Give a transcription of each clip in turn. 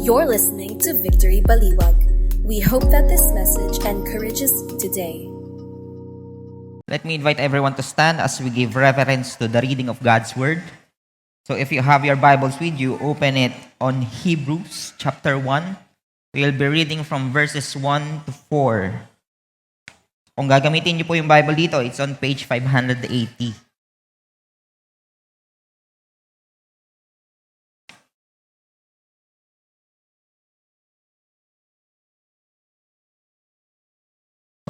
You're listening to Victory Baliwag. We hope that this message encourages you today. Let me invite everyone to stand as we give reverence to the reading of God's Word. So if you have your Bibles with you, open it on Hebrews chapter 1. We'll be reading from verses 1 to 4. Kung gagamitin niyo po yung Bible dito, it's on page 580.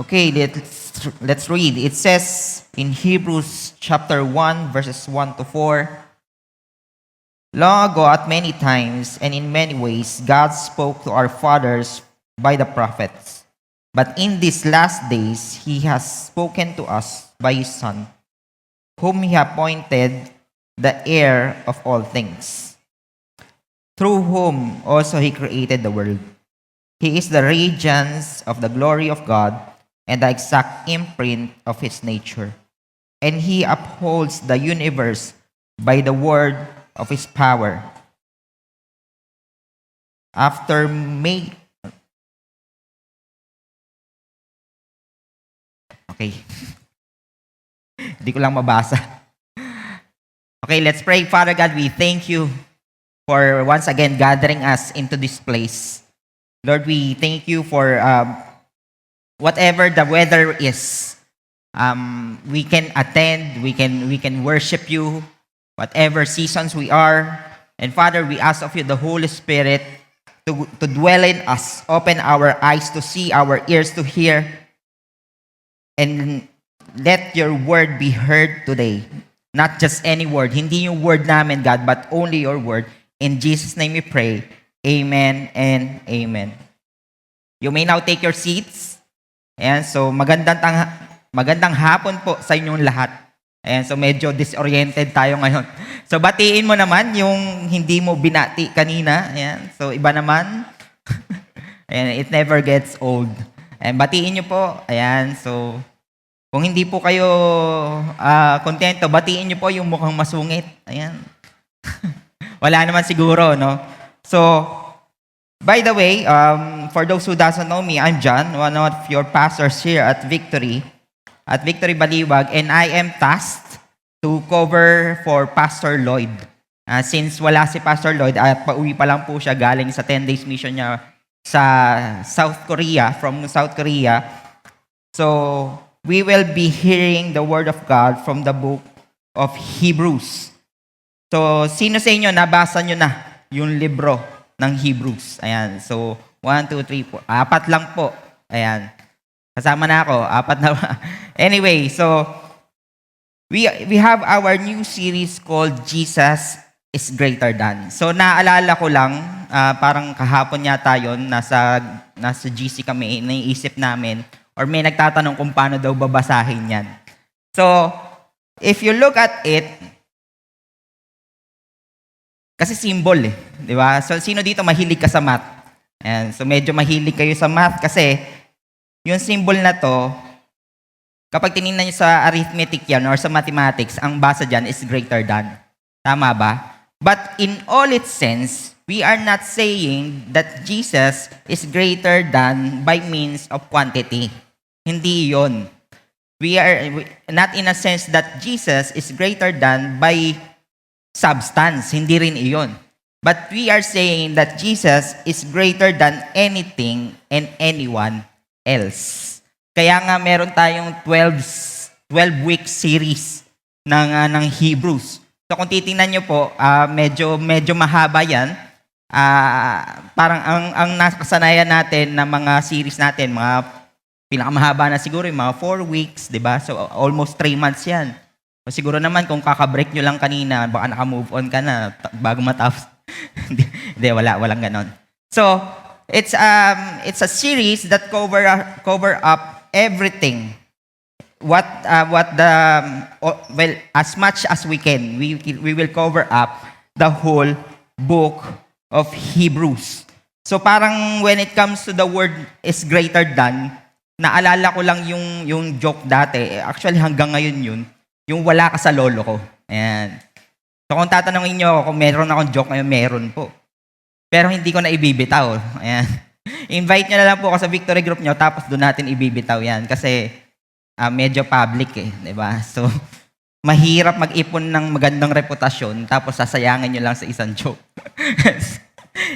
Okay, let's read. It says in Hebrews chapter 1, verses 1 to 4, Long ago, at many times and in many ways, God spoke to our fathers by the prophets. But in these last days, He has spoken to us by His Son, whom He appointed the heir of all things, through whom also He created the world. He is the radiance of the glory of God, and the exact imprint of His nature. And He upholds the universe by the word of His power. Okay. Hindi ko lang mabasa. Okay, let's pray. Father God, we thank You for once again gathering us into this place. Lord, we thank You for whatever the weather is, we can attend, we can worship You, whatever seasons we are. And Father, we ask of You the Holy Spirit to dwell in us, open our eyes to see, our ears to hear, and let Your word be heard today. Not just any word, hindi yung word namin, God, but only Your word. In Jesus' name we pray. Amen and amen. You may now take your seats. Ayan, so magandang hapon po sa inyong lahat. Ayan, so medyo disoriented tayo ngayon. So batiin mo naman yung hindi mo binati kanina. Ayan, so iba naman. Ayan, it never gets old. Ayan, batiin nyo po. Ayan, so kung hindi po kayo kontento, batiin nyo po yung mukhang masungit. Ayan. Wala naman siguro, no? So, by the way, for those who doesn't know me, I'm John, one of your pastors here at Victory Baliwag, and I am tasked to cover for Pastor Lloyd. Since wala si Pastor Lloyd, at pauwi pa lang po siya galing sa 10 days mission niya sa from South Korea. So, we will be hearing the Word of God from the book of Hebrews. So, sino sa inyo, nabasa nyo na yung libro ng Hebrews? Ayan. So, 1, 2, 3, 4. 4 lang po. Ayan. Kasama na ako. 4 na. Anyway, so, we have our new series called Jesus is Greater Than. So, naalala ko lang, parang kahapon yata yun, nasa GC kami, naiisip namin, or may nagtatanong kung paano daw babasahin yan. So, if you look at it, kasi symbol di ba? So, sino dito mahilig ka sa math? Ayan, so, medyo mahilig kayo sa math kasi yung symbol na to, kapag tinignan nyo sa arithmetic yan or sa mathematics, ang basa dyan is greater than. Tama ba? But in all its sense, we are not saying that Jesus is greater than by means of quantity. Hindi yon. We are not in a sense that Jesus is greater than by substance. Hindi rin iyon. But we are saying that Jesus is greater than anything and anyone else. Kaya nga meron tayong 12-week series ng Hebrews. So kung titingnan nyo po, medyo mahaba yan. Parang ang nakasanayan natin na mga series natin, mga pinakamahaba na siguro yung mga 4 weeks, di ba? So almost 3 months yan. O siguro naman kung kakabreak nyo lang kanina, baka naka-move on ka na bago matapos. Hindi, walang ganon. So, it's a series that cover up everything. As much as we can, we will cover up the whole book of Hebrews. So parang when it comes to the word is greater than, naalala ko lang yung joke dati. Actually hanggang ngayon yun, yung wala ka sa lolo ko. Ayan. So kung tatanungin nyo kung meron akong joke ngayon, meron po. pero hindi ko na ibibitaw. Ayan. Invite nyo na lang po ako sa victory group nyo, tapos doon natin ibibitaw yan. Kasi medyo public di ba? So, mahirap mag-ipon ng magandang reputasyon, tapos sasayangin nyo lang sa isang joke.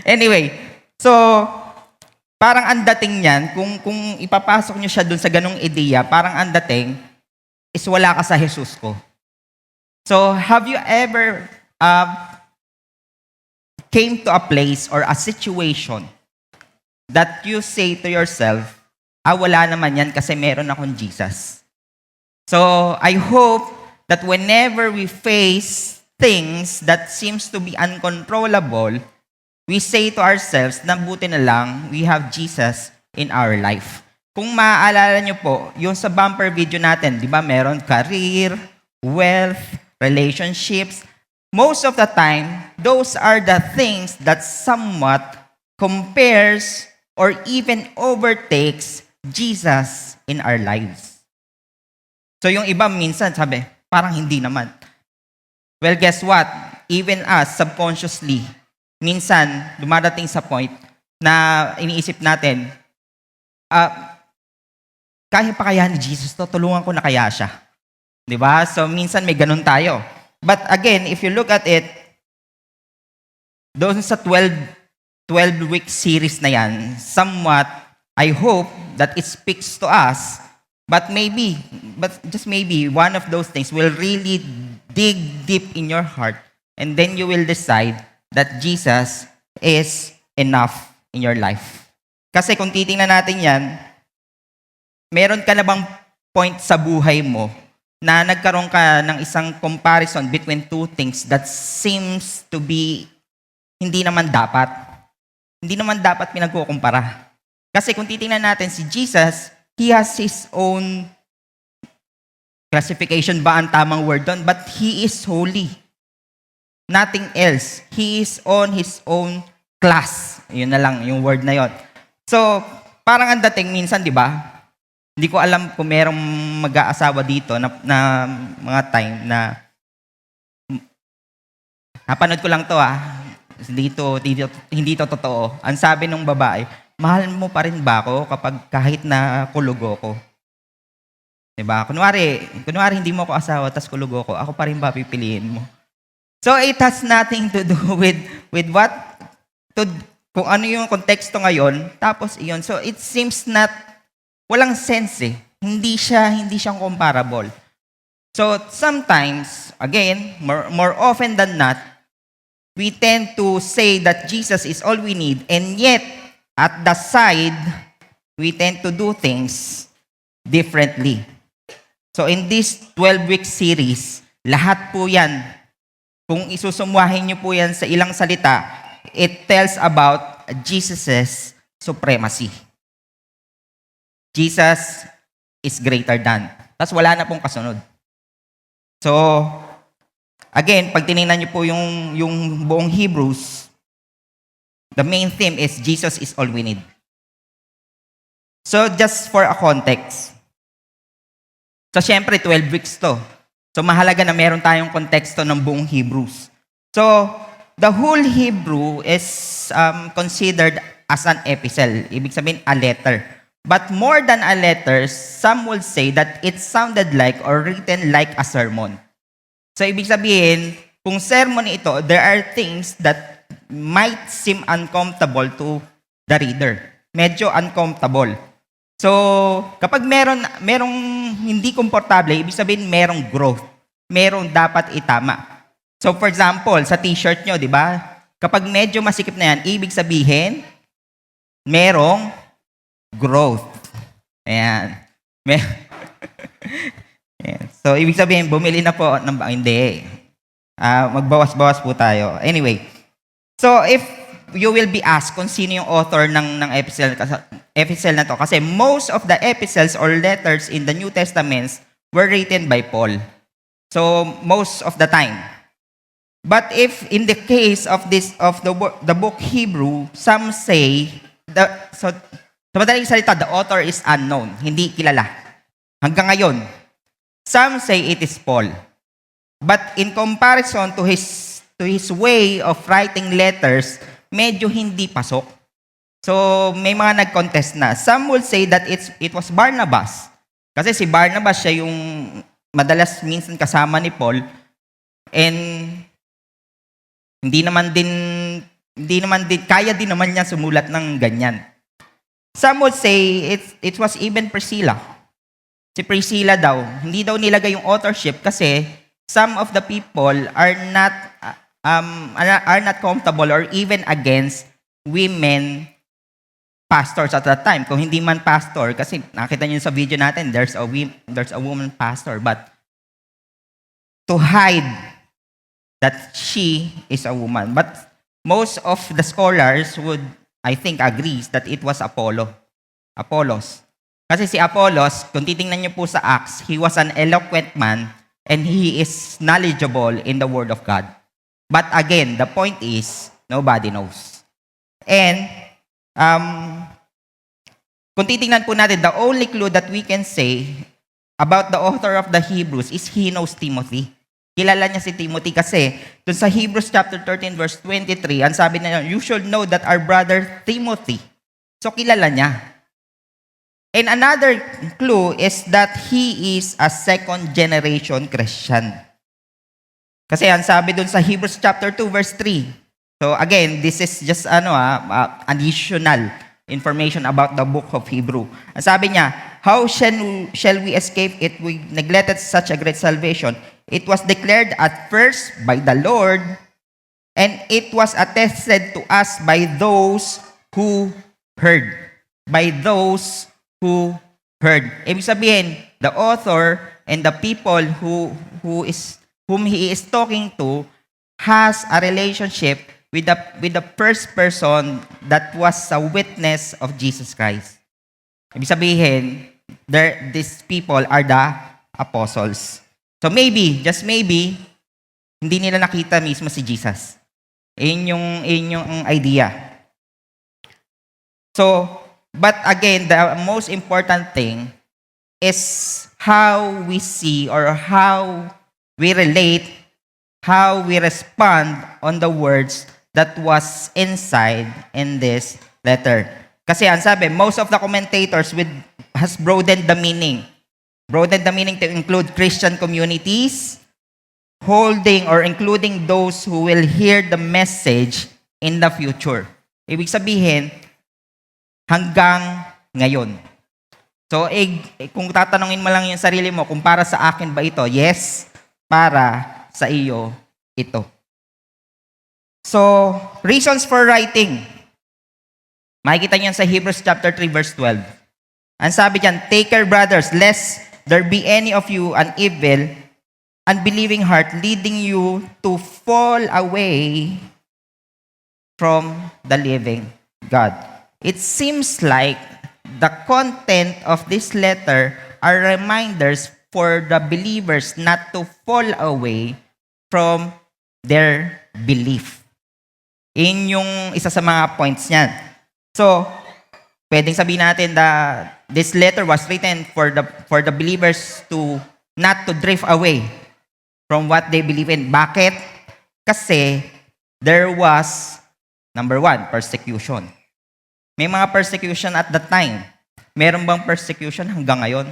Anyway, so, parang ang dating niyan, kung ipapasok nyo siya doon sa ganong ideya, parang ang dating is wala ka sa Jesus ko. So, have you ever came to a place or a situation that you say to yourself, wala naman yan kasi meron akong Jesus. So, I hope that whenever we face things that seems to be uncontrollable, we say to ourselves, na buti na lang, we have Jesus in our life. Kung maaalala nyo po, yung sa bumper video natin, di ba, meron career, wealth, relationships. Most of the time, those are the things that somewhat compares or even overtakes Jesus in our lives. So yung iba minsan sabi, parang hindi naman. Well, guess what? Even us, subconsciously, minsan dumadating sa point na iniisip natin, kaya pa kaya ni Jesus to? Tulungan ko na kaya siya. Di ba? So minsan may ganun tayo. But again, if you look at it, doon sa 12-week series na yan, somewhat, I hope that it speaks to us, but just maybe, one of those things will really dig deep in your heart, and then you will decide that Jesus is enough in your life. Kasi kung titingnan natin yan, meron ka na bang point sa buhay mo na nagkaroon ka ng isang comparison between two things that seems to be hindi naman dapat pinagkukumpara. Kasi kung titingnan natin si Jesus, He has His own classification ba ang tamang word doon? But He is holy. Nothing else. He is on His own class. Yun na lang, yung word na yun. So, parang ang dating minsan, di ba? Hindi ko alam kung merong mag-aasawa dito na mga time na napanood ko lang to hindi to totoo. Ang sabi ng babae, mahal mo pa rin ba ako kapag kahit na kulugo ko? Diba? Kunwari hindi mo ako asawa, tas kulugo ko, ako pa rin ba pipiliin mo? So it has nothing to do with what, kung ano yung konteksto ngayon, tapos iyon. So it seems walang sense Hindi siyang comparable. So sometimes, again, more often than not, we tend to say that Jesus is all we need, and yet, at the side, we tend to do things differently. So in this 12-week series, lahat po yan, kung isusumwahin niyo po yan sa ilang salita, it tells about Jesus' supremacy. Jesus is greater than. Tapos wala na pong kasunod. So, again, pag tinignan niyo po yung buong Hebrews, the main theme is Jesus is all we need. So, just for a context. So, syempre, 12 weeks to. So, mahalaga na meron tayong konteksto ng buong Hebrews. So, the whole Hebrew is considered as an epistle. Ibig sabihin, a letter. But more than a letter, some would say that it sounded like or written like a sermon. So, ibig sabihin, kung sermon ito, there are things that might seem uncomfortable to the reader. Medyo uncomfortable. So, kapag merong hindi komportable, ibig sabihin merong growth. Merong dapat itama. So, for example, sa t-shirt nyo, di ba? Kapag medyo masikip na yan, ibig sabihin, merong growth. Ayan. Ayan. So, ibig sabihin, bumili na po ng hindi. Magbawas-bawas po tayo. Anyway, so if you will be asked kung sino yung author ng epistle na to, kasi most of the epistles or letters in the New Testaments were written by Paul. So, most of the time. But if in the case of the book Hebrew, some say, sa madaling salita, the author is unknown, hindi kilala. Hanggang ngayon, some say it is Paul. But in comparison to his way of writing letters, medyo hindi pasok. So, may mga nag-contest na. Some will say that it was Barnabas. Kasi si Barnabas, siya yung madalas minsan kasama ni Paul. And hindi naman din, kaya din naman niya sumulat ng ganyan. Some would say it was even Priscilla. Si Priscilla daw, hindi daw nilagay yung authorship kasi some of the people are not comfortable or even against women pastors at that time. Kung hindi man pastor, kasi nakita niyo sa video natin, there's a woman pastor, but to hide that she is a woman. But most of the scholars would, I think, agrees that it was Apollos. Kasi si Apollos, kung titingnan niyo po sa Acts, he was an eloquent man and he is knowledgeable in the Word of God. But again, the point is, nobody knows. And, kung titingnan po natin, the only clue that we can say about the author of the Hebrews is he knows Timothy. Kilala niya si Timothy kasi dun sa Hebrews chapter 13 verse 23, ang sabi niya, you should know that our brother Timothy. So kilala niya. And another clue is that he is a second generation Christian. Kasi ang sabi dun sa Hebrews chapter 2 verse 3. So again, this is just additional information about the book of Hebrew. Ang sabi niya, how shall we escape it? We neglected such a great salvation. It was declared at first by the Lord, and it was attested to us by those who heard. By those who heard. Ibig sabihin, the author and the people whom he is talking to has a relationship with the first person that was a witness of Jesus Christ. Ibig sabihin, these people are the apostles. So maybe, just maybe, hindi nila nakita mismo si Jesus. Yun yung idea. So, but again, the most important thing is how we see or how we relate, how we respond on the words that was inside in this letter. Kasi ang sabi, most of the commentators has broadened the meaning. Broadened the meaning to include Christian communities, holding or including those who will hear the message in the future. Ibig sabihin, hanggang ngayon. So, kung tatanungin mo lang yung sarili mo, kung para sa akin ba ito? Yes, para sa iyo ito. So, reasons for writing. Makikita niyo sa Hebrews chapter 3 verse 12. Ang sabi diyan, take care, brothers, lest there be any of you an evil, unbelieving heart leading you to fall away from the living God. It seems like the content of this letter are reminders for the believers not to fall away from their belief. In yung isa sa mga points niyan. So, pwedeng sabihin natin that this letter was written for the believers to not to drift away from what they believe in. Bakit? Kasi there was, number one, persecution. May mga persecution at that time. Meron bang persecution hanggang ngayon?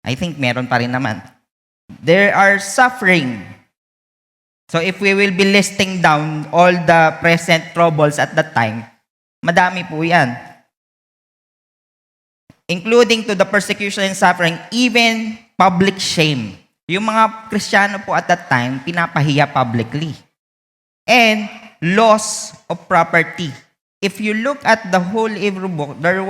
I think meron pa rin naman. There are suffering. So if we will be listing down all the present troubles at that time, madami po yan. Including to the persecution and suffering, even public shame. Yung mga Kristiyano po at that time, pinapahiya publicly. And loss of property. If you look at the whole Hebrew book, there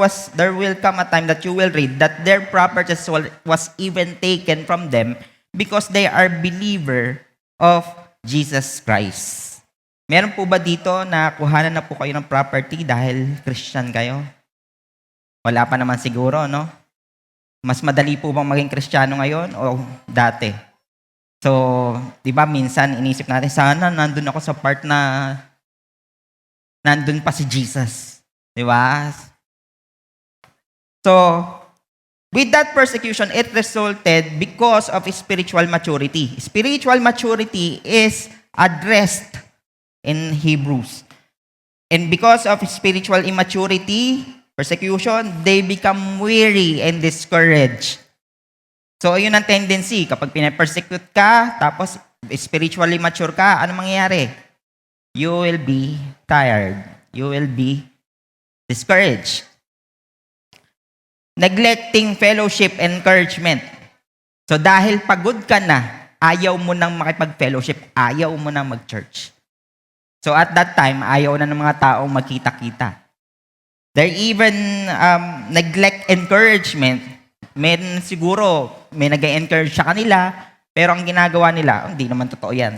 will come a time that you will read that their properties was even taken from them because they are believer of Jesus Christ. Meron po ba dito na kuhanan na po kayo ng property dahil Christian kayo? Wala pa naman siguro, no? Mas madali po bang maging Kristiyano ngayon o dati? So, di ba minsan inisip natin, sana nandun ako sa part na nandun pa si Jesus. Di ba? So, with that persecution, it resulted because of spiritual maturity. Spiritual maturity is addressed in Hebrews. And because of spiritual immaturity, persecution, they become weary and discouraged. So, yun ang tendency. Kapag pinapersecute ka, tapos spiritually mature ka, ano mangyayari? You will be tired. You will be discouraged. Neglecting fellowship and encouragement. So, dahil pagod ka na, ayaw mo nang makipag-fellowship, ayaw mo nang mag-church. So, at that time, ayaw na ng mga taong magkita-kita. They even neglect encouragement. Siguro, may nag-encourage sa kanila, pero ang ginagawa nila, hindi naman totoo yan.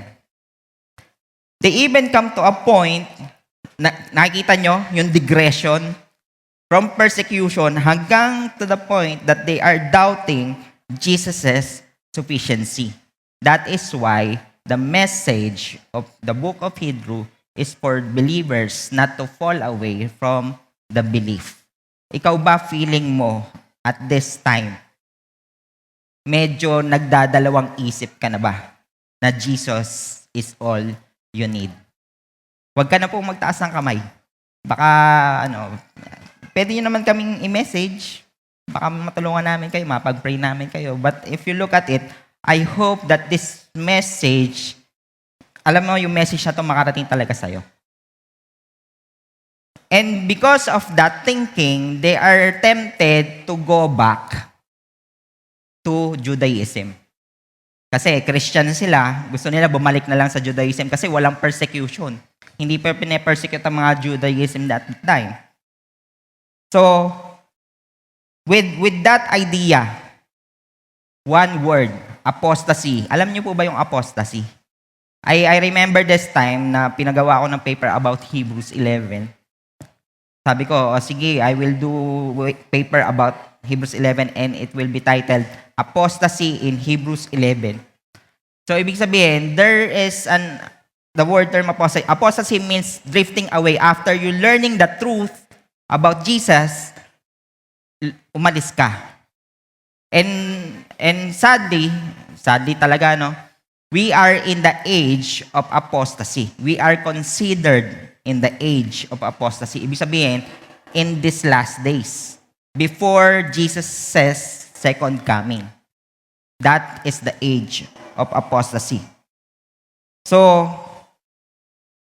They even come to a point, nakikita nyo, yung digression, from persecution hanggang to the point that they are doubting Jesus' sufficiency. That is why the message of the book of Hebrew is for believers not to fall away from the belief. Ikaw ba feeling mo at this time, medyo nagdadalawang isip ka na ba na Jesus is all you need? Huwag ka na pong magtaas ng kamay. Baka, pwede nyo naman kaming i-message. Baka matulungan namin kayo, mapag-pray namin kayo. But if you look at it, I hope that this message, alam mo yung message na ito makarating talaga sa'yo. And because of that thinking, they are tempted to go back to Judaism. Kasi Christian sila, gusto nila bumalik na lang sa Judaism kasi walang persecution. Hindi pa pine-persecute ang mga Judaism that time. So, with that idea, one word, apostasy. Alam niyo po ba yung apostasy? I remember this time na pinagawa ko ng paper about Hebrews 11. Sabi ko, sige, I will do paper about Hebrews 11 and it will be titled Apostasy in Hebrews 11. So, ibig sabihin, there is the word term apostasy. Apostasy means drifting away. After you learning the truth about Jesus, umalis ka. And sadly talaga, we are in the age of apostasy. We are considered in the age of apostasy. Ibig sabihin, in these last days, before Jesus says second coming. That is the age of apostasy. So,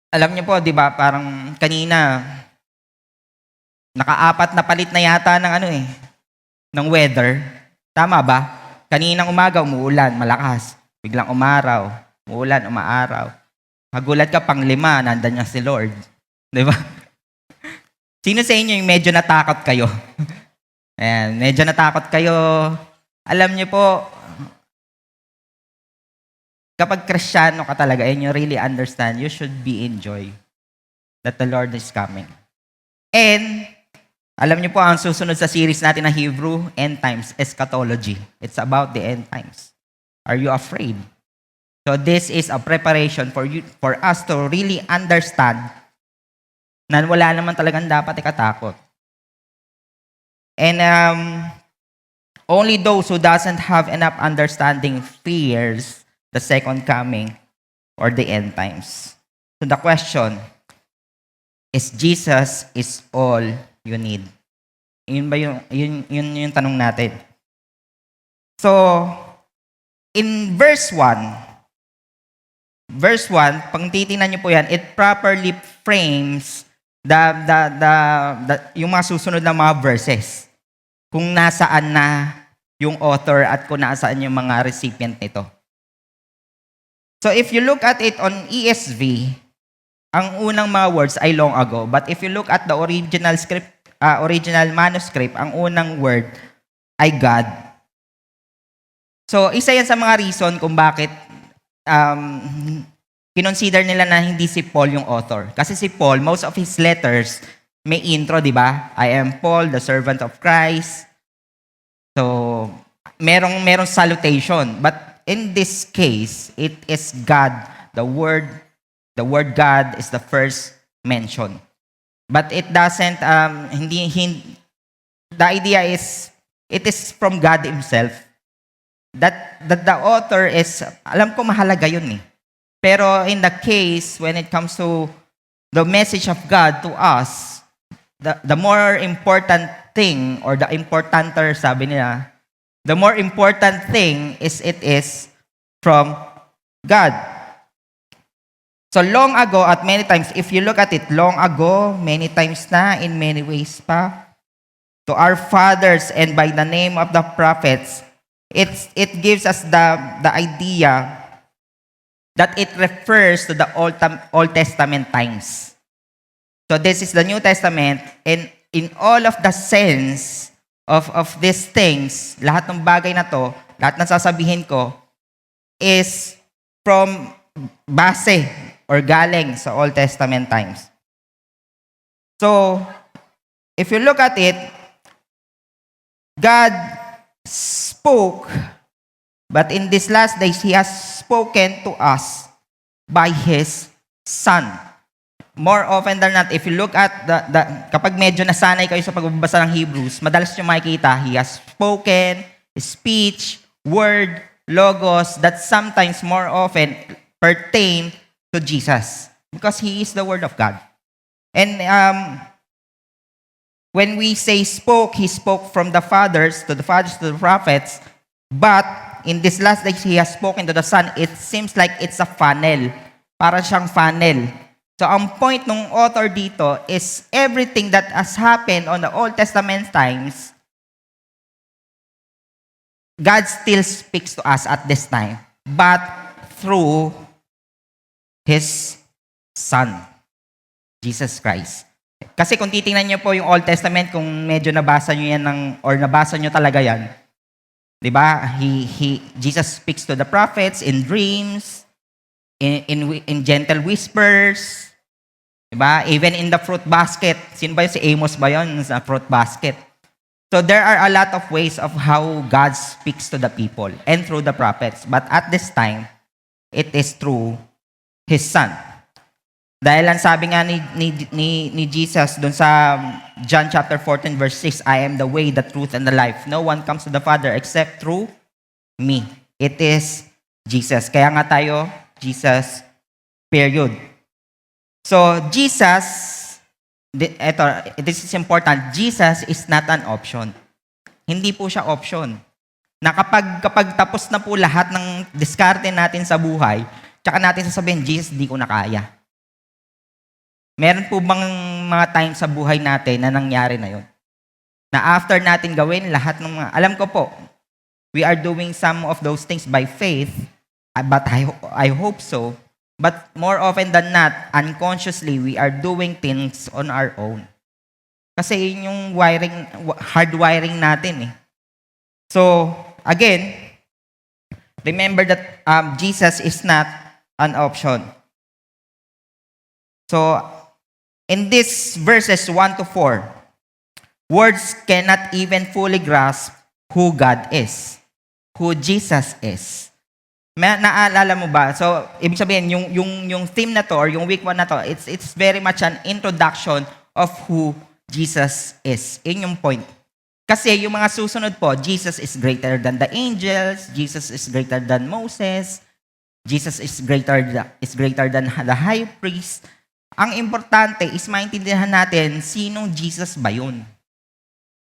alam niyo po, di ba, parang kanina, naka-4 na palit na yata ng weather. Tama ba? Kaninang umaga, umuulan, malakas. Biglang umaraw, umuulan, umaaraw. Hagulat ka, 5, nandan niya si Lord. Di ba? Sino sa inyo yung medyo natakot kayo? Ayan, medyo natakot kayo. Alam niyo po, kapag Kristiyano ka talaga and you really understand, you should be in joy that the Lord is coming. And, alam niyo po, ang susunod sa series natin na Hebrew, End Times, Eschatology. It's about the end times. Are you afraid? So this is a preparation for us to really understand na wala naman talagang dapat ikatakot. And only those who doesn't have enough understanding fears the second coming or the end times. So the question is, Jesus is all you need? Yun ba yung tanong natin? So, in verse 1, pag titingnan niyo po yan, it properly frames yung mga susunod na mga verses. Kung nasaan na yung author at kung nasaan yung mga recipient nito. So if you look at it on ESV, ang unang mga words ay long ago. But if you look at the original manuscript, ang unang word ay God. So isa yan sa mga reason kung bakit kinonsider nila na hindi si Paul yung author. Kasi si Paul, most of his letters, may intro, di ba? I am Paul, the servant of Christ. So, merong salutation. But in this case, it is God. The word God is the first mention. But it doesn't, the idea is, it is from God Himself. That the author is, alam ko mahalaga yun eh. Pero in the case, when it comes to the message of God to us, the more important thing, or the importanter, sabi nila, the more important thing is it is from God. So long ago, at many times, if you look at it, long ago, many times na, in many ways pa, to our fathers and by the name of the prophets, it gives us the idea that it refers to the Old Testament times. So this is the New Testament, and in all of the sense of these things, lahat ng bagay na to, lahat ng sasabihin ko, is from base or galing sa Old Testament times. So, if you look at it, God spoke, but in these last days, He has spoken to us by His Son. More often than not, if you look at kapag medyo nasanay kayo sa pagbabasa ng Hebrews, madalas nyo makikita, He has spoken, speech, word, logos, that sometimes more often pertain to Jesus. Because He is the Word of God. And when we say spoke, He spoke from the fathers to the prophets, but in this last days, He has spoken to the Son. It seems like it's a funnel. Para siyang funnel. So, ang point ng author dito is everything that has happened on the Old Testament times, God still speaks to us at this time, but through His Son, Jesus Christ. Kasi kung titingnan niyo po yung Old Testament, kung medyo nabasa niyo yan or nabasa niyo talaga yan, di ba? Jesus speaks to the prophets in dreams, in gentle whispers, diba? Even in the fruit basket. Sino ba yun? Si Amos ba yun sa fruit basket? So there are a lot of ways of how God speaks to the people and through the prophets. But at this time, it is through His Son. Dahil ang sabi nga ni Jesus dun sa John chapter 14 verse 6, I am the way, the truth, and the life. No one comes to the Father except through me. It is Jesus. Kaya nga tayo, Jesus, period. So, Jesus, this is important, Jesus is not an option. Hindi po siya option. Na kapag tapos na po lahat ng diskarte natin sa buhay, tsaka natin sasabihin, Jesus, di ko na kaya. Meron po bang mga time sa buhay natin na nangyari na yun? Na after natin gawin lahat ng mga, alam ko po, we are doing some of those things by faith, but I hope so. But more often than not, unconsciously, we are doing things on our own. Kasi yun yung hardwiring natin eh. So, again, remember that Jesus is not an option. So, in these verses 1 to 4, words cannot even fully grasp who God is, who Jesus is. Naalala mo ba? So, ibig sabihin, yung theme na to, or yung week 1 na to, it's very much an introduction of who Jesus is. Yun yung point. Kasi yung mga susunod po, Jesus is greater than the angels, Jesus is greater than Moses, Jesus is greater than the high priest. Ang importante is maintindihan natin sinong Jesus ba yun.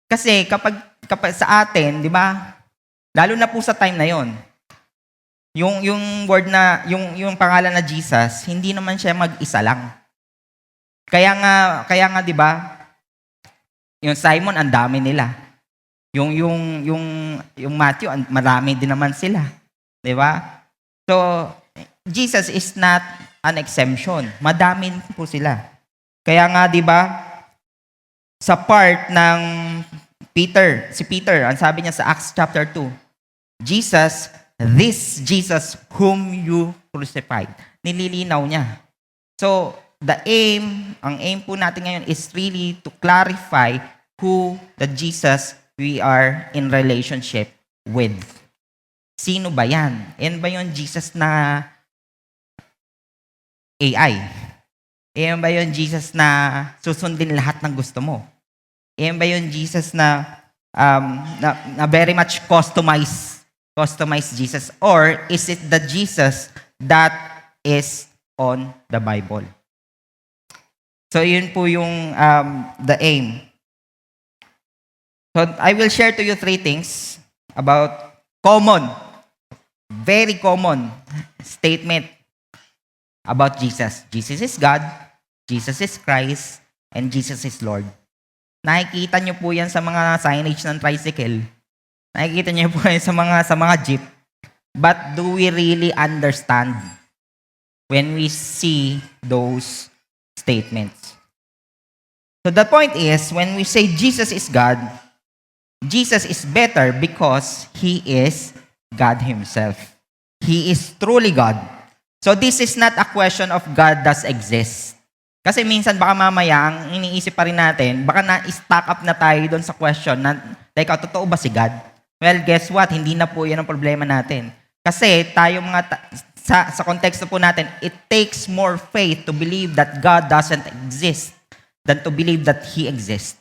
Kasi kapag sa atin, di ba, lalo na po sa time na yon, yung word na, yung pangalan na Jesus, hindi naman siya mag-isa lang. Kaya nga 'di ba? Yung Simon, ang dami nila. Yung Matthew, marami din naman sila. 'Di ba? So, Jesus is not an exemption. Madami po sila. Kaya nga 'di ba? Sa part ng si Peter, ang sabi niya sa Acts chapter 2, Jesus, this Jesus whom you crucified. Nililinaw niya. So, ang aim po natin ngayon is really to clarify who the Jesus we are in relationship with. Sino ba yan? Yan ba yung Jesus na AI? Yan ba yung Jesus na susundin lahat ng gusto mo? Yan ba yung Jesus na very much customized Jesus? Or is it the Jesus that is on the Bible? So, yun po yung the aim. So, I will share to you 3 things about very common statement about Jesus. Jesus is God, Jesus is Christ, and Jesus is Lord. Nakikita nyo po yan sa mga signage ng tricycle. Nakikita nyo po yan sa mga jeep. But do we really understand when we see those statements? So the point is, when we say Jesus is God, Jesus is better because He is God Himself. He is truly God. So this is not a question of God does exist. Kasi minsan baka mamaya, ang iniisip pa rin natin, baka na-stack up na tayo doon sa question na, teka, totoo ba si God? Well, guess what? Hindi na po yan ang problema natin. Kasi tayo sa konteksto po natin, it takes more faith to believe that God doesn't exist than to believe that He exists.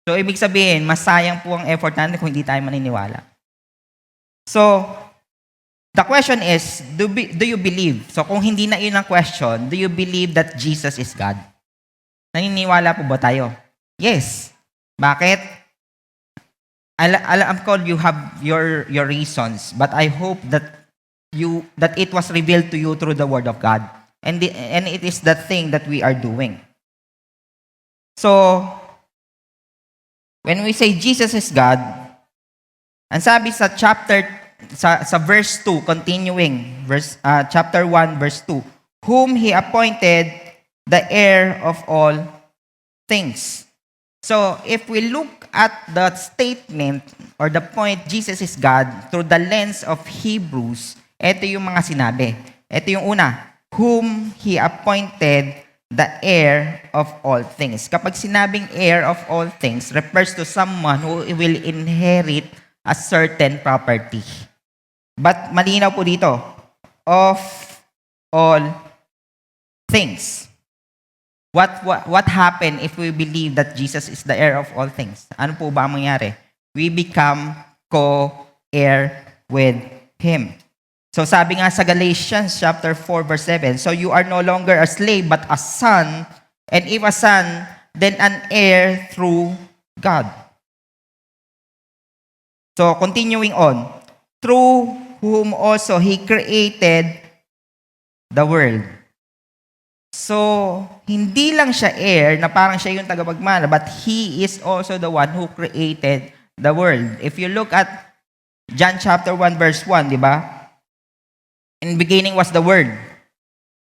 So, ibig sabihin, masayang po ang effort natin kung hindi tayo maniniwala. So, the question is, do you believe? So, kung hindi na yun ang question, do you believe that Jesus is God? Naniniwala po ba tayo? Yes. Bakit? Of course, you have your reasons, but I hope that it was revealed to you through the Word of God. And it is the thing that we are doing. So, when we say Jesus is God, ang sabi sa verse 2, continuing, chapter 1, verse 2, whom He appointed the heir of all things. So, if we look at the statement or the point, Jesus is God, through the lens of Hebrews, ito yung mga sinabi. Ito yung una, whom He appointed the heir of all things. Kapag sinabing heir of all things, refers to someone who will inherit a certain property. But malinaw po dito, of all things. What happened if we believe that Jesus is the heir of all things? Ano po ba ang mangyari? We become co-heir with Him. So sabi nga sa Galatians chapter 4 verse 7, so you are no longer a slave but a son, and if a son, then an heir through God. So continuing on, through whom also He created the world. So hindi lang siya heir na parang siya yung tagapagmana, but He is also the one who created the world. If you look at John chapter 1 verse 1, di ba? In the beginning was the Word,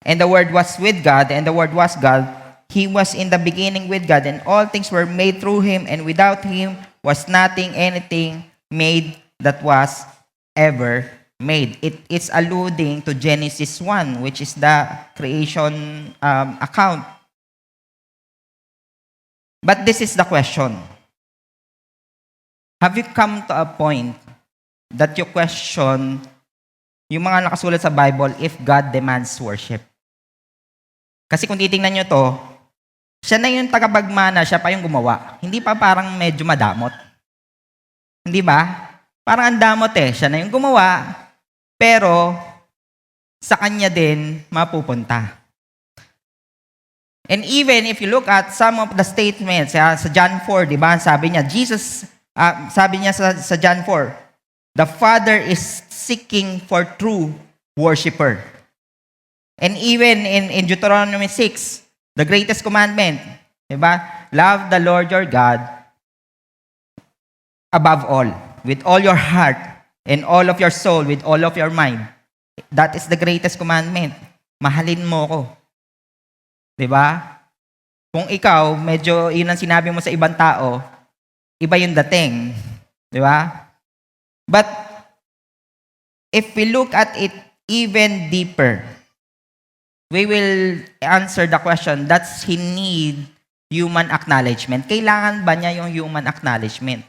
and the Word was with God, and the Word was God. He was in the beginning with God, and all things were made through Him, and without Him was anything made that was ever made. It is alluding to Genesis 1, which is the creation account. But this is the question. Have you come to a point that you question yung mga nakasulat sa Bible, if God demands worship? Kasi kung titingnan nyo to, siya na yung tagapagmana, siya pa yung gumawa. Hindi pa parang medyo madamot. Hindi ba? Parang ang damot siya na yung gumawa, pero sa kanya din mapupunta. And even if you look at some of the statements, sa John 4, di ba, sabi niya, sabi niya sa John 4, the Father is seeking for true worshiper. And even in Deuteronomy 6, the greatest commandment, diba? Love the Lord your God above all, with all your heart, and all of your soul, with all of your mind. That is the greatest commandment. Mahalin mo ko. Diba? Kung ikaw, medyo yun ang sinabi mo sa ibang tao, iba yung dating. Diba? But if we look at it even deeper, we will answer the question, does He need human acknowledgement? Kailangan ba niya yung human acknowledgement?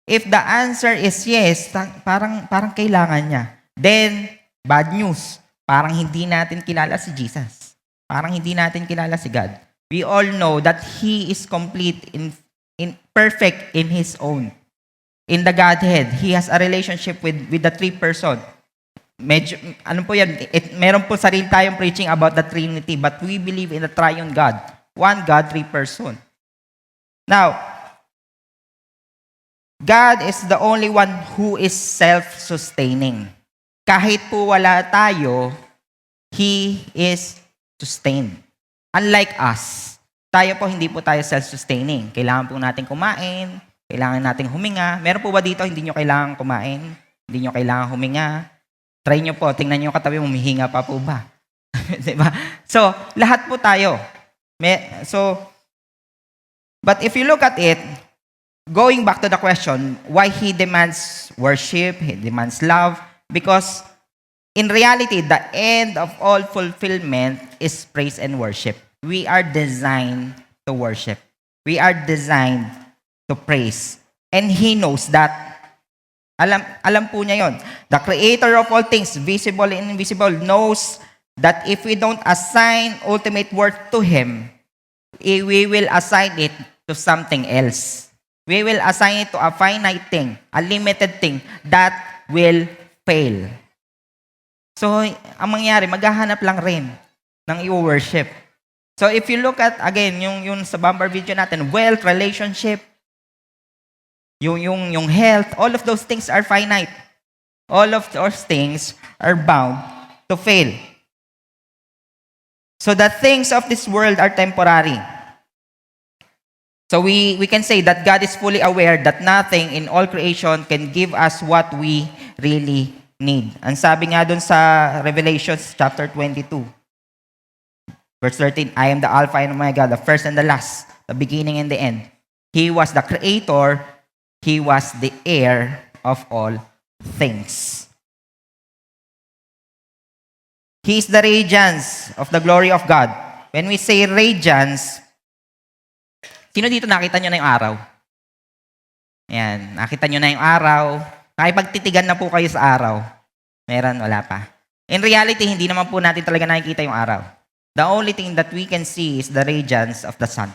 If the answer is yes, parang kailangan niya. Then, bad news. Parang hindi natin kilala si Jesus. Parang hindi natin kilala si God. We all know that He is complete in perfect in His own. In the Godhead, He has a relationship with the three person. Medyo, ano po yan, meron po sarili tayong preaching about the Trinity, but we believe in the triune God. One God, three person. Now, God is the only one who is self-sustaining. Kahit po wala tayo, He is sustained. Unlike us, tayo po hindi po tayo self-sustaining. Kailangan po natin kumain, kailangan natin huminga. Meron po ba dito hindi nyo kailangan kumain? Hindi nyo kailangan huminga? Try nyo po, tingnan nyo yung katabi mo, humihinga pa po ba? Diba? So, lahat po tayo. But if you look at it, going back to the question, why He demands worship, He demands love, because in reality, the end of all fulfillment is praise and worship. We are designed to worship. We are designed to praise. And He knows that. Alam po niya yon. The Creator of all things, visible and invisible, knows that if we don't assign ultimate worth to Him, we will assign it to something else. We will assign it to a finite thing, a limited thing that will fail. So, ang mangyari, maghahanap lang rin ng i-worship. So, if you look at, again, yung sa bumper video natin, wealth, relationship, yung health, all of those things are finite. All of those things are bound to fail. So, the things of this world are temporary. So we can say that God is fully aware that nothing in all creation can give us what we really need. Ang sabi nga dun sa Revelations chapter 22, verse 13, I am the Alpha and Omega, the first and the last, the beginning and the end. He was the creator, He was the heir of all things. He is the radiance of the glory of God. When we say radiance, sino dito nakita nyo na yung araw? Ayan, nakita nyo na yung araw. Nakipagtitigan na po kayo sa araw. Meron, wala pa. In reality, hindi naman po natin talaga nakikita yung araw. The only thing that we can see is the radiance of the sun.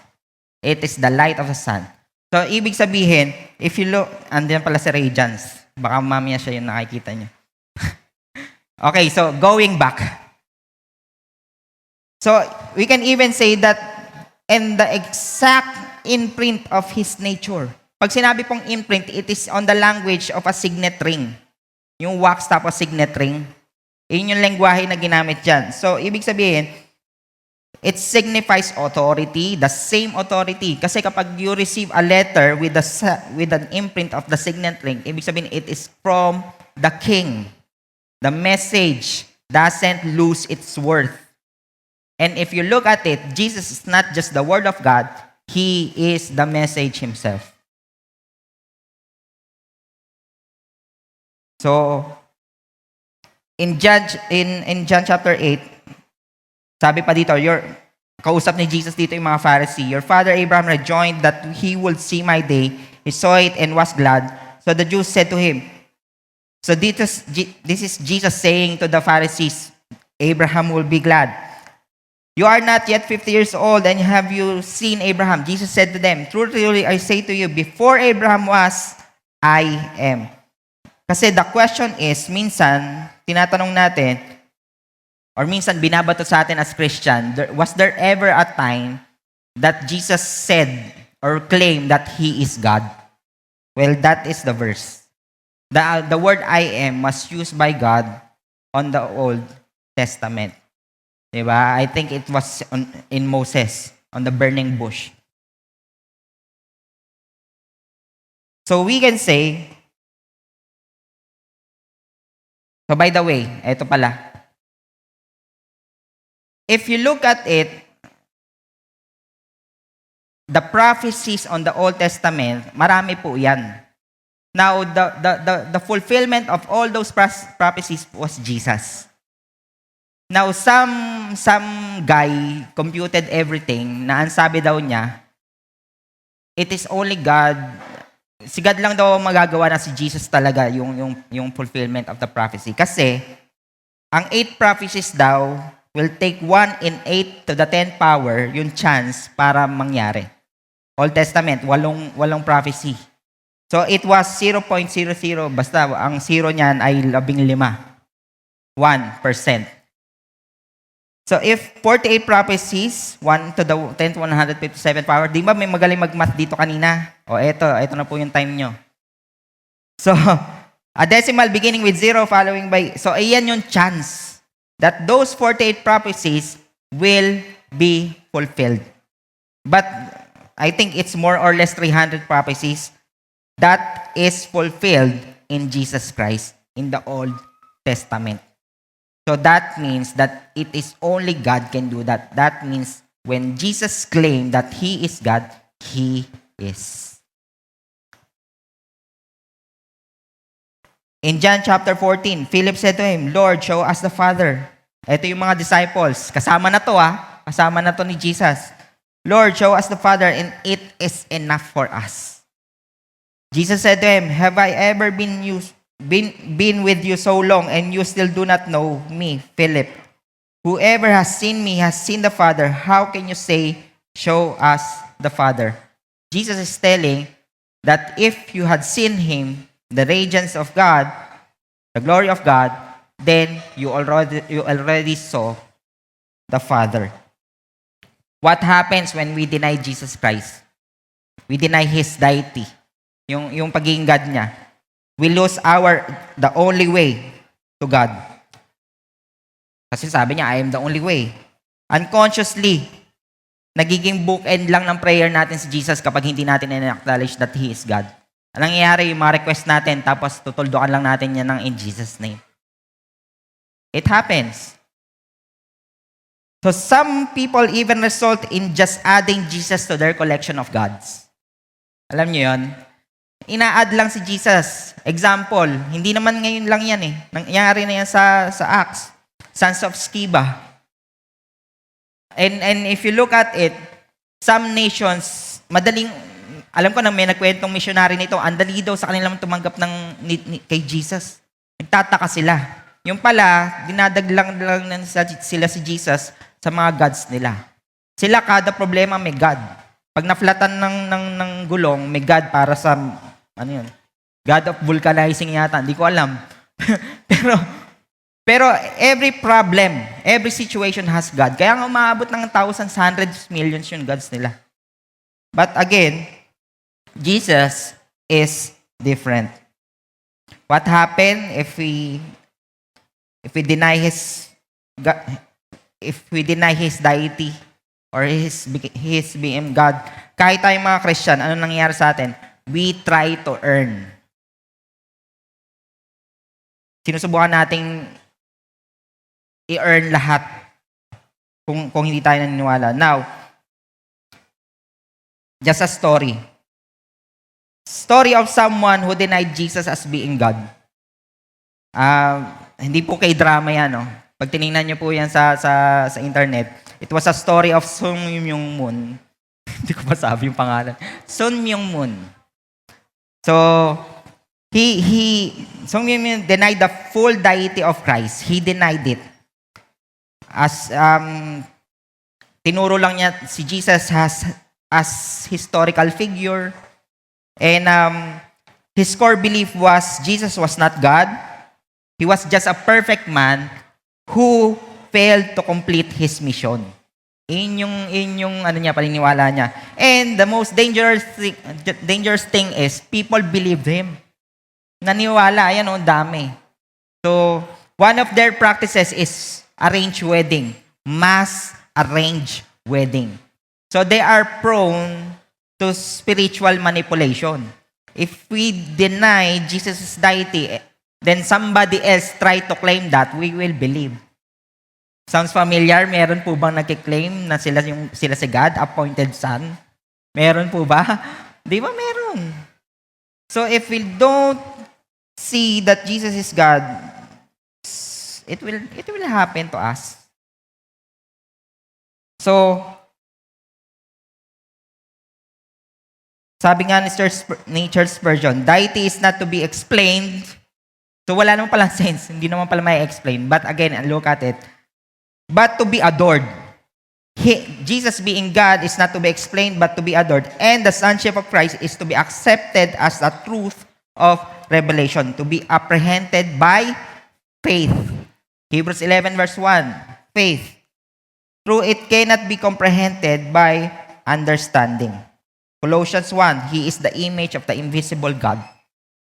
It is the light of the sun. So, ibig sabihin, if you look, andiyan pala si radiance. Baka mamaya siya yung nakikita nyo. Okay, so going back. So, we can even say that and the exact imprint of His nature. Pag sinabi pong imprint, it is on the language of a signet ring. Yung wax tapos signet ring. Yun yung lengguwahe na ginamit dyan. So, ibig sabihin, it signifies authority, the same authority. Kasi kapag you receive a letter with an imprint of the signet ring, ibig sabihin, it is from the king. The message doesn't lose its worth. And if you look at it, Jesus is not just the Word of God, He is the message Himself. So, in John chapter 8, sabi pa dito, kausap ni Jesus dito yung mga Pharisee, your father Abraham rejoined that he would see my day. He saw it and was glad. So the Jews said to him, so this is Jesus saying to the Pharisees, Abraham will be glad. You are not yet 50 years old, and have you seen Abraham? Jesus said to them, truly, I say to you, before Abraham was, I am. Kasi the question is, minsan, tinatanong natin, or minsan binabato sa atin as Christian, was there ever a time that Jesus said or claimed that He is God? Well, that is the verse. The word I am was used by God on the Old Testament. Diba? I think it was in Moses, on the burning bush. So we can say, so by the way, ito pala. If you look at it, the prophecies on the Old Testament, marami po yan. Now, the fulfillment of all those prophecies was Jesus. Now, some guy computed everything na ang sabi daw niya, it is only God, si God lang daw magagawa na si Jesus talaga yung fulfillment of the prophecy. Kasi, ang 8 prophecies daw will take 1 in 8 to the 10th power yung chance para mangyari. Old Testament, walong prophecy. So, it was 0.00, basta ang zero niyan ay 15. 1%. So if 48 prophecies, 1 to the 10 to 157 power, di ba may magaling mag-math dito kanina? O eto na po yung time nyo. So, a decimal beginning with 0 following by, so ayan yung chance that those 48 prophecies will be fulfilled. But I think it's more or less 300 prophecies that is fulfilled in Jesus Christ in the Old Testament. So that means that it is only God can do that. That means when Jesus claimed that He is God, He is. In John chapter 14, Philip said to Him, Lord, show us the Father. Ito yung mga disciples. Kasama na to Kasama na to ni Jesus. Lord, show us the Father and it is enough for us. Jesus said to him, have I ever been with you so long and you still do not know me, Philip? Whoever has seen me has seen the Father. How can you say, show us the Father? Jesus is telling that if you had seen Him, the radiance of God, the glory of God, then you already saw the Father. What happens when we deny Jesus Christ? We deny His deity, yung pagiging God niya. We lose the only way to God. Kasi sabi niya, I am the only way. Unconsciously, nagiging bookend lang ng prayer natin si Jesus kapag hindi natin in-acknowledge that He is God. Anong nangyayari? Yung mga request natin, tapos tutuldukan lang natin yan ng in Jesus' name. It happens. So some people even result in just adding Jesus to their collection of gods. Alam niyo yun? Ina-add lang si Jesus. Example, hindi naman ngayon lang yan Nangyari na yan sa Acts. Sons of Sceva. And if you look at it, some nations, alam ko na may nagkwentong missionary nito, ang dali daw sa kanilang tumanggap kay Jesus. Nagtataka sila. Yung pala, dinadaglang lang sila si Jesus sa mga gods nila. Sila kada problema may God. Pag naflatan ng gulong, may God para sa, God of vulcanizing yata. Hindi ko alam. pero every problem, every situation has God. Kaya nga umaabot ng thousands, hundreds, millions yung gods nila. But again, Jesus is different. What happened if we deny His God, if we deny His deity or His being God? Kahit tayong mga Christian, ano nangyayari sa atin? We try to earn. Sinusubukan nating i-earn lahat kung hindi tayo naniniwala. Now, just a story. Story of someone who denied Jesus as being God. Hindi po kay drama yan, Pag tinignan niyo po yan sa internet, it was a story of Sun Myung-moon. Hindi ko masabi yung pangalan. Sun Myung-moon. So, Sun Myung-moon denied the full deity of Christ. He denied it. As tinuro lang niya si Jesus as historical figure. And his core belief was Jesus was not God. He was just a perfect man who failed to complete his mission. In yung paniniwala niya. And the most dangerous thing is people believed him. Naniwala, dami. So, one of their practices is arranged wedding, mass arranged wedding. So they are prone to spiritual manipulation. If we deny Jesus' deity, then somebody else try to claim that, we will believe. Sounds familiar? Meron po bang nagkiklaim na sila si God, appointed son? Meron po ba? Di ba meron? So if we don't see that Jesus is God, it will happen to us. So, sabi nga ni Charles Spurgeon, deity is not to be explained. So wala naman palang sense. Hindi naman pala may explain. But again, look at it. But to be adored. Jesus being God is not to be explained, but to be adored. And the sonship of Christ is to be accepted as the truth of revelation, to be apprehended by faith. Hebrews 11 verse 1, faith. through it cannot be comprehended by understanding. Colossians 1, He is the image of the invisible God,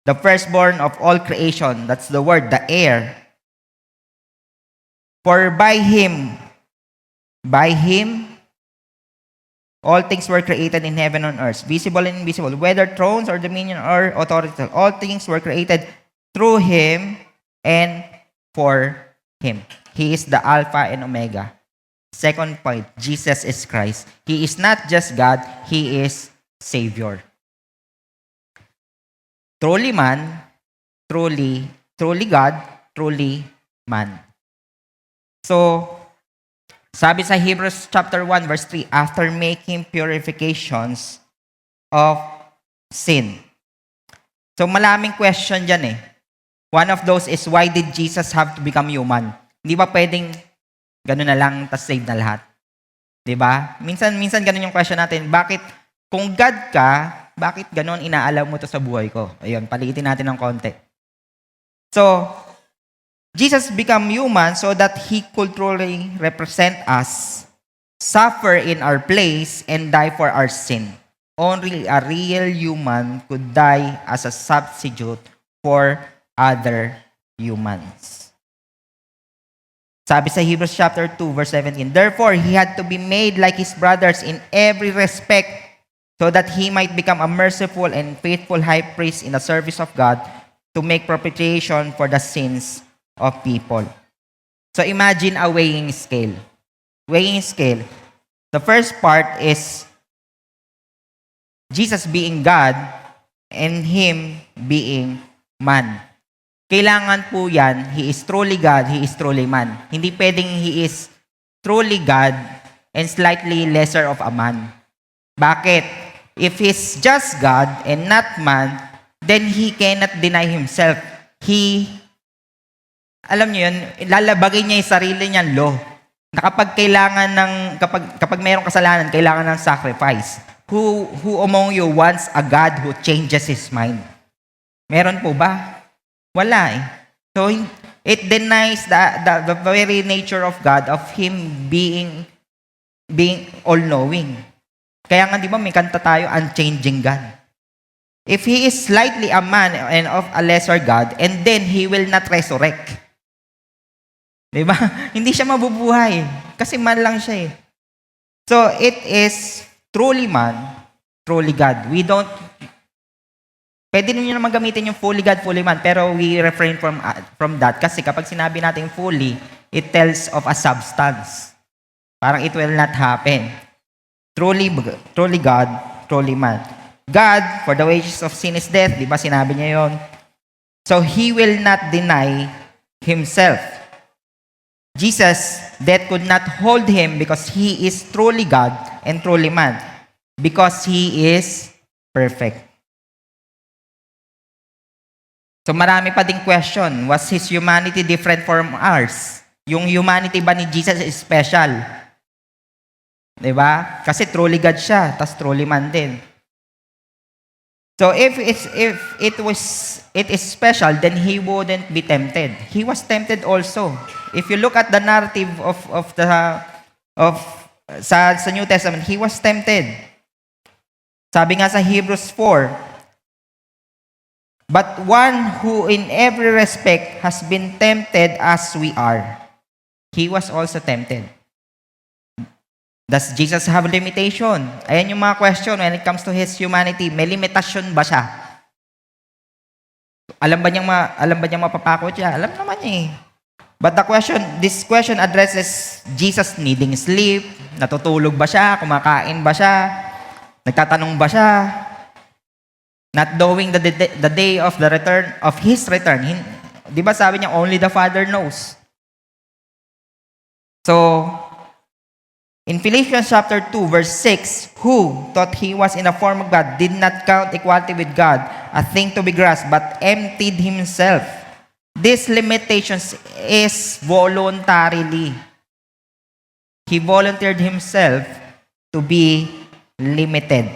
the firstborn of all creation. That's the word, the heir. For by Him, all things were created in heaven and earth, visible and invisible, whether thrones or dominion or authority. All things were created through Him and for Him. He is the Alpha and Omega. Second point, Jesus is Christ. He is not just God, He is Savior. Truly man, truly God, truly man. So, sabi sa Hebrews chapter 1 verse 3, after making purifications of sin. So, malaming question dyan eh. One of those is, why did Jesus have to become human? Hindi ba pwedeng gano'n na lang, tas save na lahat? Diba? Minsan gano'n yung question natin, bakit kung God ka, bakit gano'n inaalam mo to sa buhay ko? Ayun, paliitin natin ng konti. So, Jesus became human so that He could truly represent us, suffer in our place, and die for our sin. Only a real human could die as a substitute for other humans. Sabi sa Hebrews chapter 2, verse 17, therefore, He had to be made like His brothers in every respect, so that He might become a merciful and faithful high priest in the service of God to make propitiation for the sins of people. So imagine a weighing scale. Weighing scale. The first part is Jesus being God and Him being man. Kailangan po yan, He is truly God, He is truly man. Hindi pwedeng He is truly God and slightly lesser of a man. Bakit? If He's just God and not man, then He cannot deny Himself. Alam niyo yun, lalabagin niya yung sarili niyang law. Na kapag mayroong kasalanan, kailangan ng sacrifice. Who among you wants a God who changes his mind? Meron po ba? Wala eh. So, it denies the very nature of God, of Him being all-knowing. Kaya nga, di ba, may kanta tayo, Unchanging God. If He is slightly a man and of a lesser God, and then He will not resurrect. Di ba? Hindi siya mabubuhay. Kasi man lang siya eh. So, it is truly man, truly God. Pwede niyo naman gamitin yung fully God, fully man, pero we refrain from that kasi kapag sinabi natin fully, it tells of a substance. Parang it will not happen. Truly God, truly man. God, for the wages of sin is death. Di ba sinabi niya yon? So, He will not deny Himself. Jesus, death could not hold Him because He is truly God and truly man. Because He is perfect. So, marami pa ding question. Was His humanity different from ours? Yung humanity ba ni Jesus is special? Diba? Kasi truly God siya, tas truly man din. So if it is special, then He wouldn't be tempted. He was tempted also. If you look at the narrative sa New Testament, He was tempted. Sabi nga sa Hebrews 4, but one who in every respect has been tempted as we are, He was also tempted. Does Jesus have limitation? Ayan yung mga question when it comes to His humanity. May limitasyon ba siya? Alam ba niyang mapapakot siya? Alam naman niya eh. But this question addresses Jesus needing sleep, natutulog ba siya, kumakain ba siya, nagtatanong ba siya, not knowing the day of the return of His return. Di ba sabi niya, only the Father knows. So, in Philippians chapter 2, verse 6, who thought he was in the form of God did not count equality with God a thing to be grasped, but emptied himself. This limitations is voluntarily. He volunteered himself to be limited.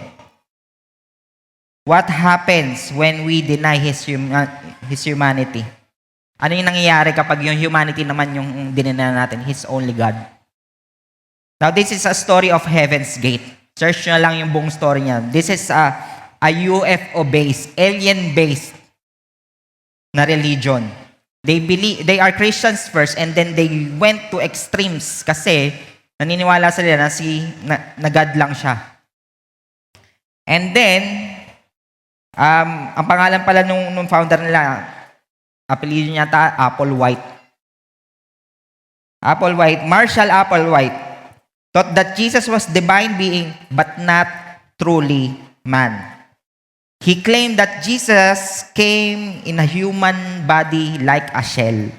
What happens when we deny His humanity? Ano yung nangyayari kapag yung humanity naman yung dinena natin? He's only God. Now, this is a story of Heaven's Gate. Search nyo lang yung buong story niya. This is a UFO-based, alien-based na religion. They are Christians first and then they went to extremes kasi naniniwala sila na God lang siya. And then, ang pangalan pala nung founder nila, apelido niya Applewhite. Marshall Applewhite thought that Jesus was divine being but not truly man. He claimed that Jesus came in a human body like a shell.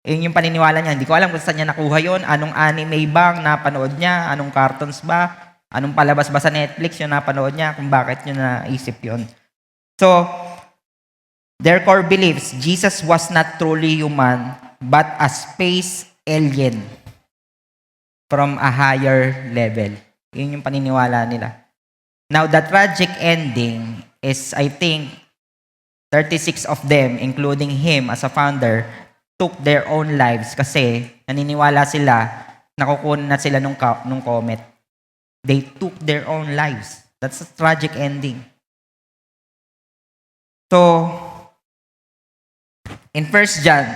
Yun yung paniniwala niya. Hindi ko alam kung saan niya nakuha yun. Anong anime bang napanood niya? Anong cartoons ba? Anong palabas ba sa Netflix yung napanood niya? Kung bakit niya naisip yun. So, their core beliefs, Jesus was not truly human, but a space alien from a higher level. Yun yung paniniwala nila. Now, the tragic ending is, I think, 36 of them, including him as a founder, took their own lives kasi naniniwala sila na kukunin na sila nung comet. They took their own lives. That's a tragic ending. So, in 1 John,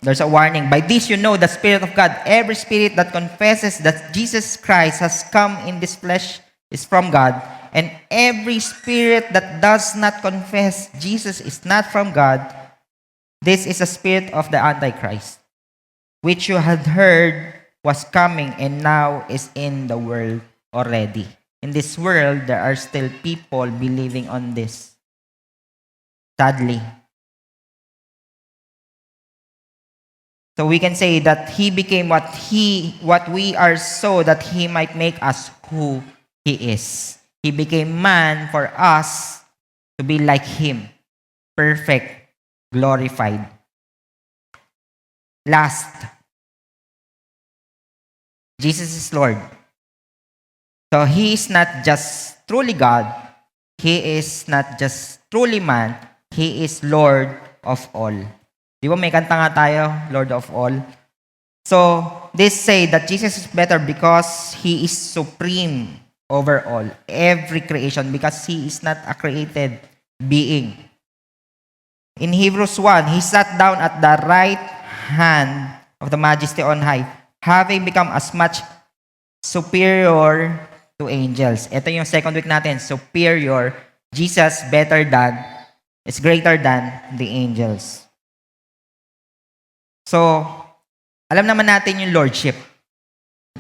there's a warning. By this you know the Spirit of God. Every spirit that confesses that Jesus Christ has come in this flesh is from God. And every spirit that does not confess Jesus is not from God, this is a spirit of the Antichrist, which you had heard was coming and now is in the world already. In this world, there are still people believing on this. Sadly. So we can say that he became what we are so that he might make us who he is. He became man for us to be like him, perfect, glorified. Last, Jesus is Lord. So he is not just truly God, he is not just truly man, he is Lord of all. Di ba may kanta nga tayo, Lord of all? So, this say that Jesus is better because he is supreme over all, every creation, because he is not a created being. In Hebrews 1, he sat down at the right hand of the Majesty on high, having become as much superior to angels. Ito yung second week natin, superior. Jesus is greater than the angels. So, alam naman natin yung lordship.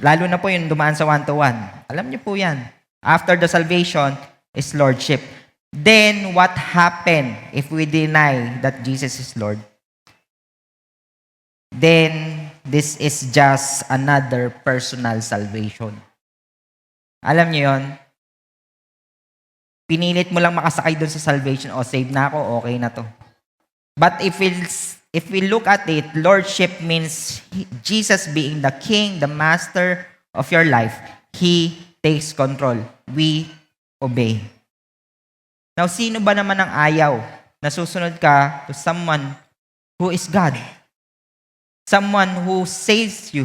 Lalo na po yung dumaan sa 1-to-1. Alam niyo po yan. After the salvation is lordship. Then, what happened if we deny that Jesus is Lord? Then, this is just another personal salvation. Alam niyo yun? Pinilit mo lang makasakay doon sa salvation. O, save na ako, okay na to. But if we look at it, lordship means Jesus being the king, the master of your life. He takes control. We obey. Now, sino ba naman ang ayaw na susunod ka to someone who is God? Someone who saves you.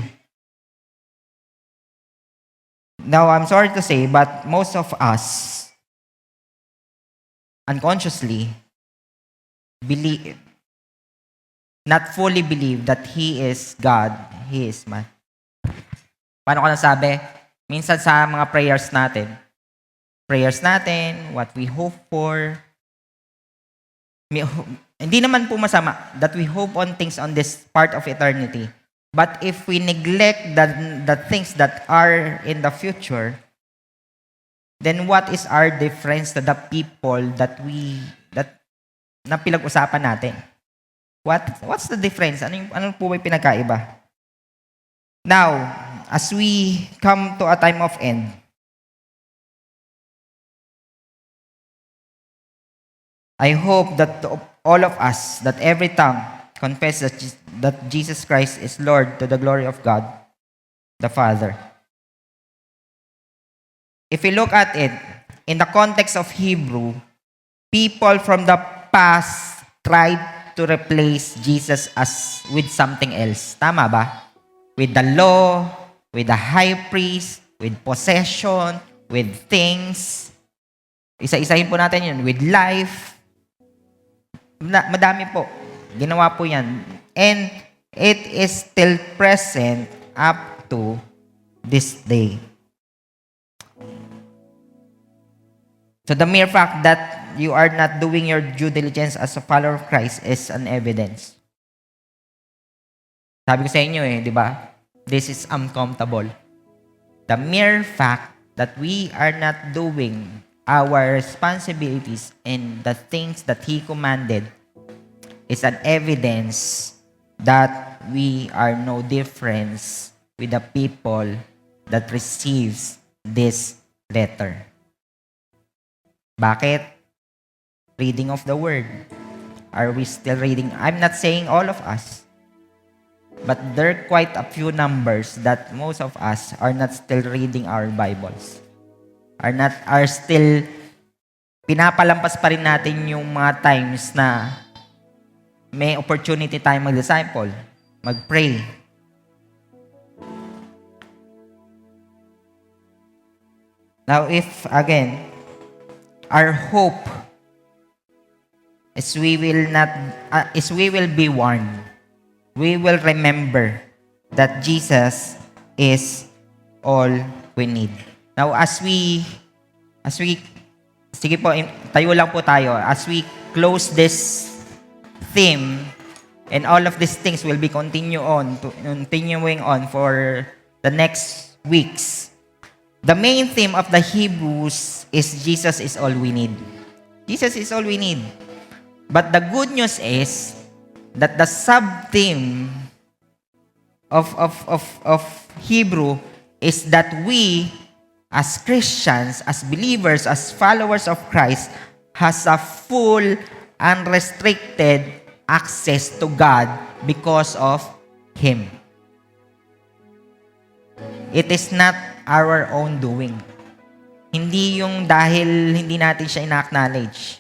Now, I'm sorry to say, but most of us unconsciously not fully believe that He is God, He is man. Paano ko nasabi? Minsan sa mga prayers natin, what we hope for, hindi naman po masama that we hope on things on this part of eternity. But if we neglect the things that are in the future, then what is our difference to the people that na pinag-usapan natin? What's the difference? Ano po ba pinagkaiba? Now, as we come to a time of end, I hope that all of us, that every tongue confess that Jesus Christ is Lord to the glory of God, the Father. If we look at it, in the context of Hebrew, people from the past tried to replace Jesus with something else. Tama ba? With the law, with the high priest, with possession, with things. Isa-isahin po natin yun, with life. Madami po. Ginawa po yan. And it is still present up to this day. So the mere fact that you are not doing your due diligence as a follower of Christ is an evidence. Sabi ko sa inyo di ba? This is uncomfortable. The mere fact that we are not doing our responsibilities and the things that He commanded is an evidence that we are no difference with the people that receives this letter. Bakit? Reading of the Word. Are we still reading? I'm not saying all of us. But there are quite a few numbers that most of us are not still reading our Bibles. Are still pinapalampas pa rin natin yung mga times na may opportunity tayo mag-disciple, mag-pray. Now, if, again, our hope is we will be warned. We will remember that Jesus is all we need. Now, sige po, tayo lang po tayo. As we close this theme, and all of these things will be continuing on for the next weeks. The main theme of the Hebrews is Jesus is all we need. Jesus is all we need. But the good news is that the sub-theme of Hebrew is that we, as Christians, as believers, as followers of Christ, has a full, unrestricted access to God because of Him. It is not our own doing. Hindi yung dahil hindi natin siya ina-acknowledge.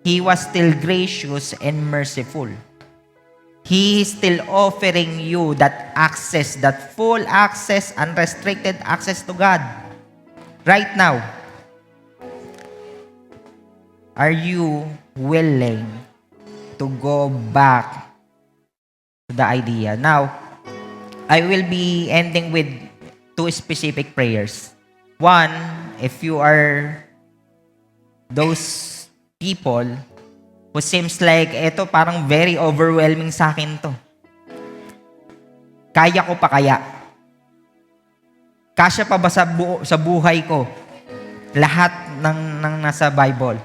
He was still gracious and merciful. He is still offering you that access, that full access, unrestricted access to God. Right now, are you willing to go back to the idea? Now, I will be ending with 2 specific prayers. One, if you are those people who seems like, eto parang very overwhelming sa akin to. Kaya ko pa kaya? Kasya pa ba sa buhay ko? Lahat ng nasa Bible.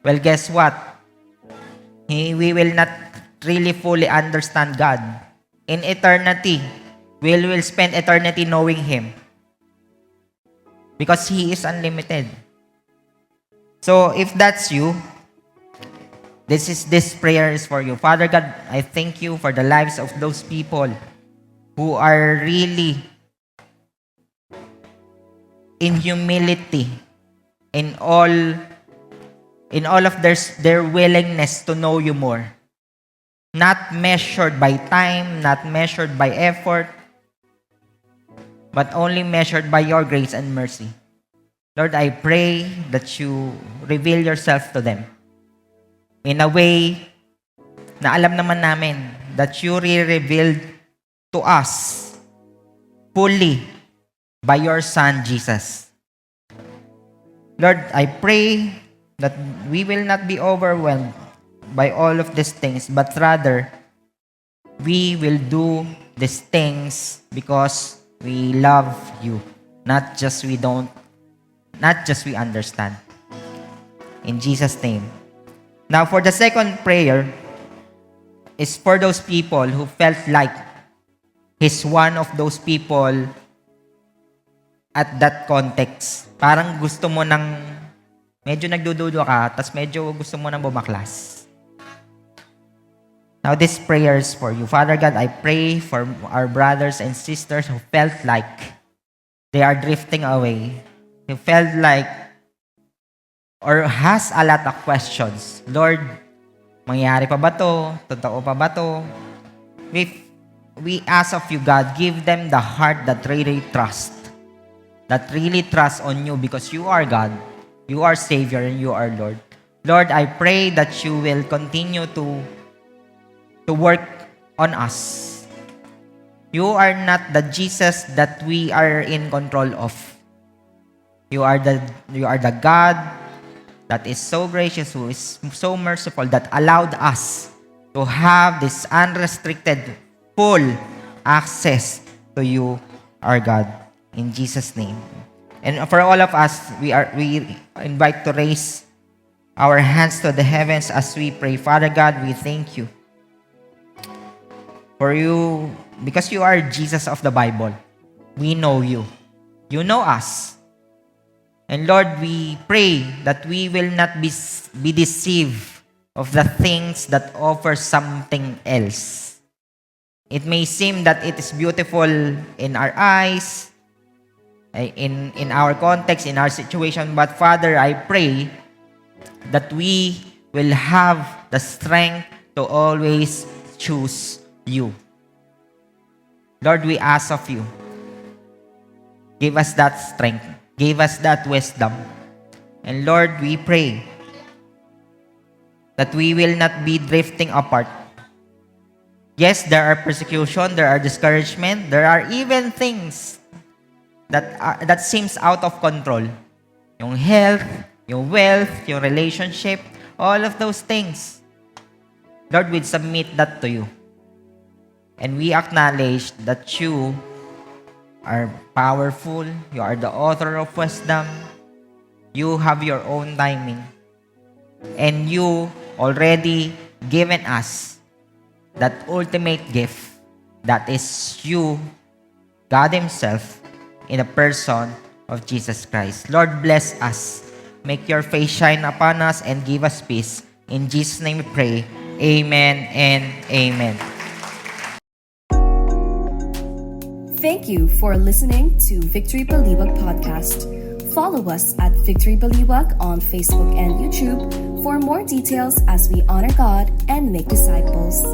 Well, guess what? We will not really fully understand God. In eternity, we will spend eternity knowing Him. Because He is unlimited. So, if that's you, this prayer is for you. Father God, I thank you for the lives of those people who are really in humility, in all of their willingness to know you more. Not measured by time, not measured by effort, but only measured by your grace and mercy. Lord, I pray that you reveal yourself to them in a way na alam naman namin that you revealed to us fully by your Son, Jesus. Lord, I pray that we will not be overwhelmed by all of these things, but rather, we will do these things because we love you, not just we understand. In Jesus' name. Now, for the second prayer, is for those people who felt like he's one of those people at that context. Parang gusto mo medyo nagdududo ka, tas medyo gusto mo nang bumaklas. Now, this prayer is for you. Father God, I pray for our brothers and sisters who felt like they are drifting away. Who felt like or has a lot of questions. Lord, mangyayari pa ba to? Totoo pa ba to? we ask of you, God, give them the heart that really trust on you, because you are God, you are Savior, and you are Lord. Lord, I pray that you will continue to work on us. You are not the Jesus that we are in control of. You are the God that is so gracious, who is so merciful, that allowed us to have this unrestricted, full access to you, our God. In Jesus' name. And for all of us, we invite to raise our hands to the heavens as we pray. Father God, we thank you for you, because you are Jesus of the Bible. We know you. You know us. And Lord, we pray that we will not be deceived of the things that offer something else. It may seem that it is beautiful in our eyes, in our context, in our situation, but Father, I pray that we will have the strength to always choose you. Lord, we ask of you, give us that strength, give us that wisdom. And Lord, we pray that we will not be drifting apart. Yes, there are persecution, there are discouragement, there are even things that seems out of control. Yung health, yung wealth, yung relationship, all of those things. Lord, we submit that to you. And we acknowledge that you are powerful, you are the author of wisdom, you have your own timing, and you already given us that ultimate gift, that is you, God Himself, in the person of Jesus Christ. Lord, bless us. Make your face shine upon us and give us peace. In Jesus' name we pray. Amen and amen. Thank you for listening to Victory Baliwag Podcast. Follow us at Victory Baliwag on Facebook and YouTube for more details as we honor God and make disciples.